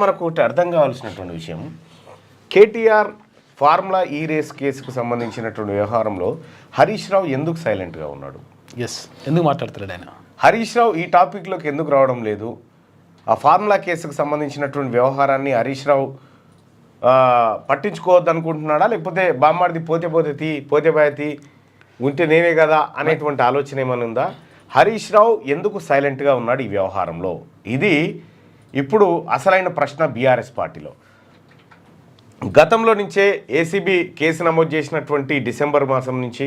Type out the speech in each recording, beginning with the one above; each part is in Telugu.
మనకు ఒకటి అర్థం కావాల్సినటువంటి విషయం, కేటీఆర్ ఫార్ములా ఈ రేస్ కేసుకు సంబంధించినటువంటి వ్యవహారంలో హరీష్ రావు ఎందుకు సైలెంట్గా ఉన్నాడు? ఎందుకు మాట్లాడుతున్నాడు ఆయన? హరీష్ రావు ఈ టాపిక్లోకి ఎందుకు రావడం లేదు? ఆ ఫార్ములా కేసుకు సంబంధించినటువంటి వ్యవహారాన్ని హరీష్ రావు పట్టించుకోవద్దు అనుకుంటున్నాడా, లేకపోతే బామ్మాడిది పోతే బాయతి ఉంటే నేనే కదా అనేటువంటి ఆలోచన ఏమైనా ఉందా? హరీష్ రావు ఎందుకు సైలెంట్గా ఉన్నాడు ఈ వ్యవహారంలో? ఇది ఇప్పుడు అసలైన ప్రశ్న బీఆర్ఎస్ పార్టీలో. గతంలో నుంచే ఏసీబీ కేసు నమోదు చేసినటువంటి డిసెంబర్ మాసం నుంచి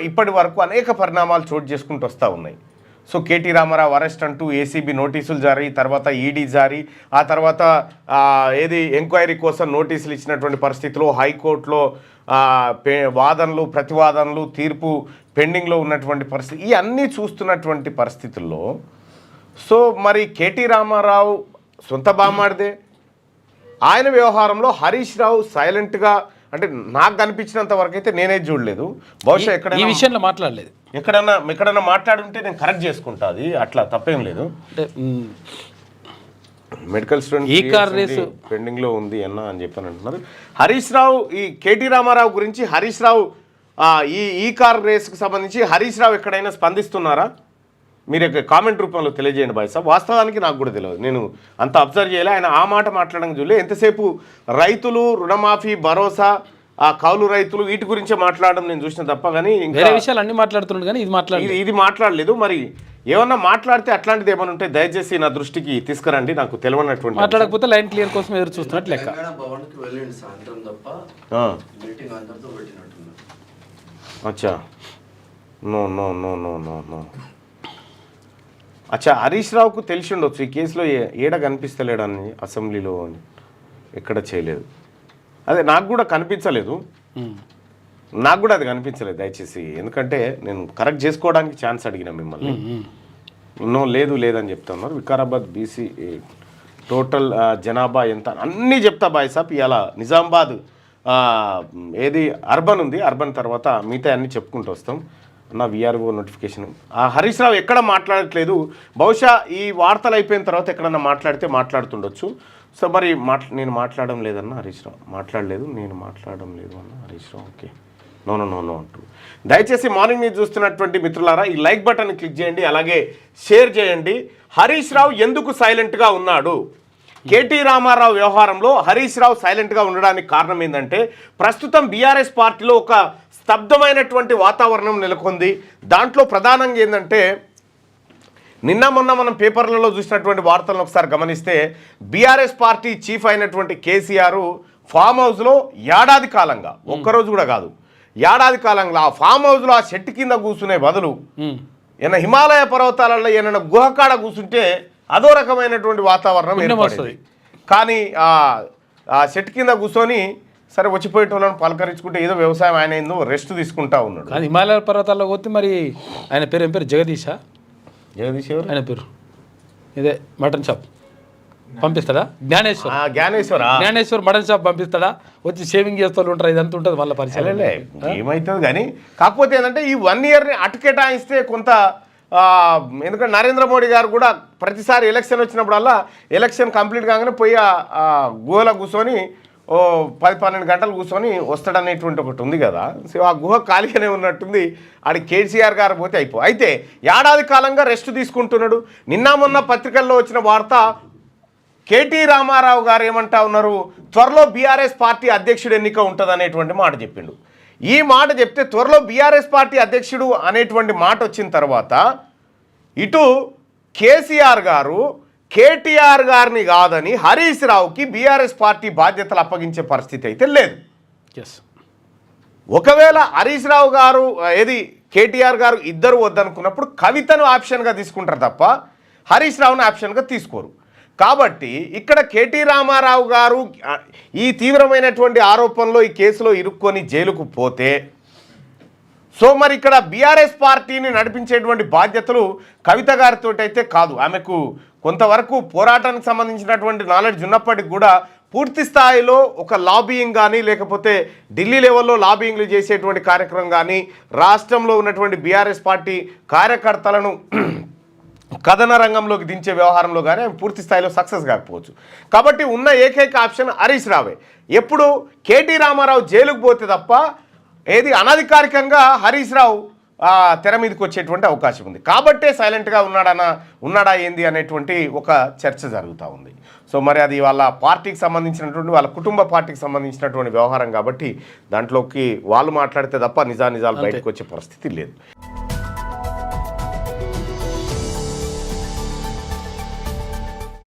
ఇప్పటి వరకు అనేక పరిణామాలు చోటు చేసుకుంటూ వస్తూ ఉన్నాయి. సో కేటీ రామారావు అరెస్ట్ అంటూ ఏసీబీ నోటీసులు జారీ, తర్వాత ఈడీ జారీ, ఆ తర్వాత ఎంక్వైరీ కోసం నోటీసులు ఇచ్చినటువంటి పరిస్థితుల్లో హైకోర్టులో వాదనలు ప్రతివాదనలు తీర్పు పెండింగ్లో ఉన్నటువంటి పరిస్థితి, ఈ అన్నీ చూస్తున్నటువంటి పరిస్థితుల్లో సో మరి కేటీ రామారావు సొంత బామ్మాడిదే, ఆయన వ్యవహారంలో హరీష్ రావు సైలెంట్గా, అంటే నాకు కనిపించినంత వరకు అయితే నేనే చూడలేదు. బహుశా ఈ విషయంలో మాట్లాడలేదు, ఎక్కడన్నా మాట్లాడుంటే నేను కరెక్ట్ చేసుకుంటా, అది అట్లా తప్పేం లేదు. మెడికల్ స్టూడెంట్ ఈ కార్ రేసు పెండింగ్లో ఉంది అన్న అని చెప్పని అంటున్నారు. హరీష్ రావు ఈ కేటీ రామారావు గురించి హరీష్ రావు ఈ కార్ రేసుకు సంబంధించి హరీష్ రావు ఎక్కడైనా స్పందిస్తున్నారా? మీరు కామెంట్ రూపంలో తెలియజేయండి బాయ్ సాబ్. వాస్తవానికి నాకు కూడా తెలియదు, నేను అంత అబ్జర్వ్ చేయలే. ఆయన ఆ మాట మాట్లాడడం చూడలే. ఎంతసేపు రైతులు, రుణమాఫీ, భరోసా, ఆ కౌలు రైతులు వీటి గురించే మాట్లాడడం నేను చూసిన తప్ప, కానీ వేరే విషయాలు అన్ని మాట్లాడుతున్నాడు కానీ ఇది మాట్లాడలేదు. మరి ఏమన్నా మాట్లాడితే అట్లాంటిది ఏమైనా ఉంటే దయచేసి నా దృష్టికి తీసుకురండి, నాకు తెలియనటువంటి. మాట్లాడకపోతే లైన్ క్లియర్ కోసం ఎదురు చూస్తున్నట్టు లెక్క. అచ్చా no no no no no no అచ్చా, హరీష్ రావుకు తెలిసి ఉండొచ్చు ఈ కేసులో ఏడ కనిపిస్తలేడని, అసెంబ్లీలో అని ఎక్కడ చేయలేదు. అదే నాకు కూడా కనిపించలేదు, నాకు కూడా అది కనిపించలేదు దయచేసి, ఎందుకంటే నేను కరెక్ట్ చేసుకోవడానికి ఛాన్స్ అడిగిన మిమ్మల్ని. నో లేదని చెప్తా ఉన్నారు. వికారాబాద్ బీసీ టోటల్ జనాభా ఎంత అన్నీ చెప్తా బాయ్ సాబ్. ఇలా నిజామాబాద్ అర్బన్ ఉంది, అర్బన్ తర్వాత మిగతా అన్నీ చెప్పుకుంటూ వస్తాం. నా విఆర్ఓ నోటిఫికేషన్ హరీష్ రావు ఎక్కడ మాట్లాడట్లేదు. బహుశా ఈ వార్తలు అయిపోయిన తర్వాత ఎక్కడన్నా మాట్లాడితే మాట్లాడుతుండొచ్చు. సో మరి నేను మాట్లాడడం లేదన్న హరీష్ రావు, మాట్లాడలేదు, నేను మాట్లాడడం లేదు అన్న Harish Rao. Okay, no no no no అంటూ దయచేసి మార్నింగ్ న్యూస్ చూస్తున్నటువంటి మిత్రులారా ఈ లైక్ బటన్ క్లిక్ చేయండి, అలాగే షేర్ చేయండి. హరీష్ రావు ఎందుకు సైలెంట్గా ఉన్నాడు? కేటీ రామారావు వ్యవహారంలో హరీష్ రావు సైలెంట్గా ఉండడానికి కారణం ఏంటంటే ప్రస్తుతం బీఆర్ఎస్ పార్టీలో ఒక స్తబ్దమైనటువంటి వాతావరణం నెలకొంది. దాంట్లో ప్రధానంగా ఏంటంటే నిన్న మొన్న మనం పేపర్లలో చూసినటువంటి వార్తలను ఒకసారి గమనిస్తే బీఆర్ఎస్ పార్టీ చీఫ్ అయినటువంటి కేసీఆర్ ఫామ్ హౌస్లో ఏడాది కాలంగా, ఒక్కరోజు కూడా కాదు, ఏడాది కాలంగా ఆ ఫామ్ హౌస్లో ఆ చెట్టు కింద కూర్చునే బదులు ఏమైనా హిమాలయ పర్వతాలలో ఏమైనా గుహకాడ కూర్చుంటే అదో రకమైనటువంటి వాతావరణం ఏర్పడుతుంది. కానీ ఆ చెట్టు కింద కూర్చొని సరే వచ్చిపోయేటోళ్ళని పలకరించుకుంటే ఏదో వ్యవసాయం ఆయన ఏందో రెస్ట్ తీసుకుంటా ఉన్నాడు. కానీ హిమాలయ పర్వతాల్లో పోతే మరి ఆయన పేరు ఏం పేరు? జగదీష్ ఎవరు ఆయన పేరు? ఇదే మటన్ షాప్ పంపిస్తాడా? జ్ఞానేశ్వర్ మటన్ షాప్ పంపిస్తాడా? వచ్చి షేవింగ్ చేస్తూ ఉంటారు, ఇదంతా ఉంటుంది మళ్ళీ పరిచయం ఏమవుతుంది. కానీ కాకపోతే ఏంటంటే ఈ 1 ఇయర్ని అటుకేటాయిస్తే కొంత, ఎందుకంటే నరేంద్ర మోడీ గారు కూడా ప్రతిసారి ఎలక్షన్ వచ్చినప్పుడల్లా ఎలక్షన్ కంప్లీట్ కాగానే పోయి ఆ గుహలో కూర్చొని 10-12 గంటలు కూర్చొని వస్తాడనేటువంటి ఒకటి ఉంది కదా. సో ఆ గుహ ఖాళీగానే ఉన్నట్టుంది. ఆడి కేసీఆర్ గారు పోతే అయితే ఏడాది కాలంగా రెస్ట్ తీసుకుంటున్నాడు. నిన్న మొన్న పత్రికల్లో వచ్చిన వార్త కేటీ రామారావు గారు ఏమంటా ఉన్నారు, త్వరలో బీఆర్ఎస్ పార్టీ అధ్యక్షుడు ఎన్నిక ఉంటుంది అనేటువంటి మాట చెప్పిండు. ఈ మాట చెప్తే త్వరలో బీఆర్ఎస్ పార్టీ అధ్యక్షుడు అనేటువంటి మాట వచ్చిన తర్వాత ఇటు కేసీఆర్ గారు కేటీఆర్ గారిని కాదని హరీష్ రావుకి బీఆర్ఎస్ పార్టీ బాధ్యతలు అప్పగించే పరిస్థితి అయితే లేదు. ఒకవేళ హరీష్ రావు గారు కేటీఆర్ గారు ఇద్దరు వద్దనుకున్నప్పుడు కవితను ఆప్షన్గా తీసుకుంటారు తప్ప హరీష్ రావుని ఆప్షన్గా తీసుకోరు. కాబట్టి ఇక్కడ కేటీ రామారావు గారు ఈ తీవ్రమైనటువంటి ఆరోపణలో ఈ కేసులో ఇరుక్కొని జైలుకు పోతే సో మరి ఇక్కడ బీఆర్ఎస్ పార్టీని నడిపించేటువంటి బాధ్యతలు కవిత గారితో అయితే కాదు. ఆమెకు కొంతవరకు పోరాటానికి సంబంధించినటువంటి నాలెడ్జ్ ఉన్నప్పటికీ కూడా పూర్తి స్థాయిలో ఒక లాబియింగ్ కానీ లేకపోతే ఢిల్లీ లెవెల్లో లాబియింగ్లు చేసేటువంటి కార్యక్రమం కానీ రాష్ట్రంలో ఉన్నటువంటి బీఆర్ఎస్ పార్టీ కార్యకర్తలను కథన రంగంలోకి దించే వ్యవహారంలో కానీ ఆమె పూర్తి స్థాయిలో సక్సెస్ కాకపోవచ్చు. కాబట్టి ఉన్న ఏకైక ఆప్షన్ హరీష్ రావే. ఎప్పుడు కేటీ రామారావు జైలుకు పోతే తప్ప ఏది అనధికారికంగా హరీష్ రావు తెర మీదకి వచ్చేటువంటి అవకాశం ఉంది. కాబట్టే సైలెంట్గా ఉన్నాడా ఏంది అనేటువంటి ఒక చర్చ జరుగుతూ ఉంది. సో మరి అది వాళ్ళ పార్టీకి సంబంధించినటువంటి వాళ్ళ కుటుంబ పార్టీకి సంబంధించినటువంటి వ్యవహారం కాబట్టి దాంట్లోకి వాళ్ళు మాట్లాడితే తప్ప నిజాలు బయటకు వచ్చే పరిస్థితి లేదు.